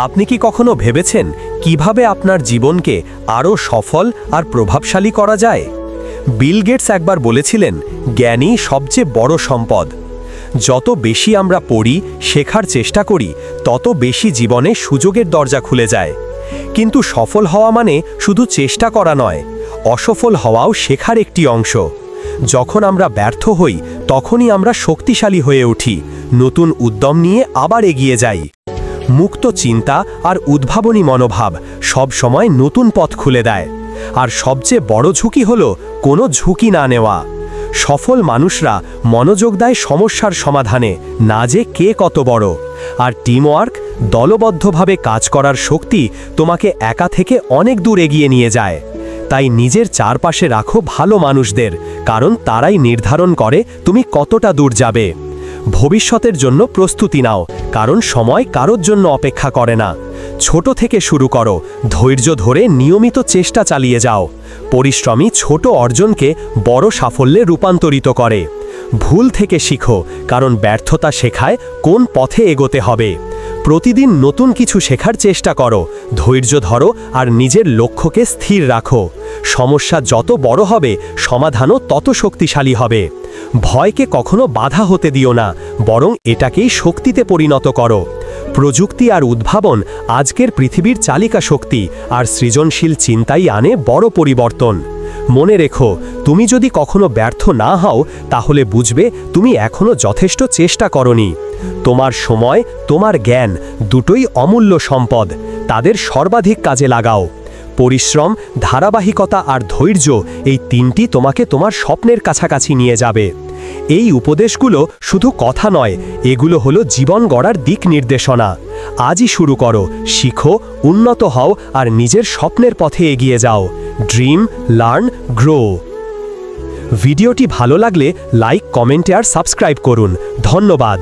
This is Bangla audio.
আপনি কি কখনো ভেবেছেন কিভাবে আপনার জীবনকে আরও সফল আর প্রভাবশালী করা যায়? বিল গেটস একবার বলেছিলেন, জ্ঞানই সবচেয়ে বড় সম্পদ। যত বেশি আমরা পড়ি, শেখার চেষ্টা করি, তত বেশি জীবনে সুযোগের দরজা খুলে যায়। কিন্তু সফল হওয়া মানে শুধু চেষ্টা করা নয়, অসফল হওয়াও শেখার একটি অংশ। যখন আমরা ব্যর্থ হই, তখনই আমরা শক্তিশালী হয়ে উঠি, নতুন উদ্যম নিয়ে আবার এগিয়ে যাই। মুক্ত চিন্তা আর উদ্ভাবনী মনোভাব সব সময় নতুন পথ খুলে দেয়। আর সবচেয়ে বড় ঝুঁকি হলো কোনো ঝুঁকি না নেওয়া। সফল মানুষরা মনোযোগ দেয় সমস্যার সমাধানে, না যে কে কত বড়। আর টিমওয়ার্ক, দলবদ্ধভাবে কাজ করার শক্তি তোমাকে একা থেকে অনেক দূর এগিয়ে নিয়ে যায়। তাই নিজের চারপাশে রাখো ভালো মানুষদের, কারণ তারাই নির্ধারণ করে তুমি কতটা দূর যাবে। ভবিষ্যতের জন্য প্রস্তুতি নাও, কারণ সময় কারোর জন্য অপেক্ষা করে না। ছোট থেকে শুরু করো, ধৈর্য ধরে নিয়মিত চেষ্টা চালিয়ে যাও। পরিশ্রমী ছোট অর্জনকে বড় সাফল্যে রূপান্তরিত করে। ভুল থেকে শিখো, কারণ ব্যর্থতা শেখায় কোন পথে এগোতে হবে। প্রতিদিন নতুন কিছু শেখার চেষ্টা করো, ধৈর্য ধরো আর নিজের লক্ষ্যকে স্থির রাখো। সমস্যা যত বড় হবে, সমাধানও তত শক্তিশালী হবে। ভয়কে কখনো বাধা হতে দিও না, বরং এটাকেই শক্তিতে পরিণত করো। প্রযুক্তি আর উদ্ভাবন আজকের পৃথিবীর চালিকা শক্তি, আর সৃজনশীল চিন্তাই আনে বড় পরিবর্তন। মনে রেখো, তুমি যদি কখনো ব্যর্থ না হও, তাহলে বুঝবে তুমি এখনো যথেষ্ট চেষ্টা করনি। তোমার সময়, তোমার জ্ঞান দুটোই অমূল্য সম্পদ, তাদের সর্বাধিক কাজে লাগাও। পরিশ্রম, ধারাবাহিকতা আর ধৈর্য, এই তিনটি তোমাকে তোমার স্বপ্নের কাছাকাছি নিয়ে যাবে। এই উপদেশগুলো শুধু কথা নয়, এগুলো হলো জীবন গড়ার দিক নির্দেশনা। আজই শুরু করো, শিখো, উন্নত হও আর নিজের স্বপ্নের পথে এগিয়ে যাও। Dream, learn, grow. ভিডিওটি ভালো লাগলে লাইক, কমেন্টে আর সাবস্ক্রাইব করুন। ধন্যবাদ।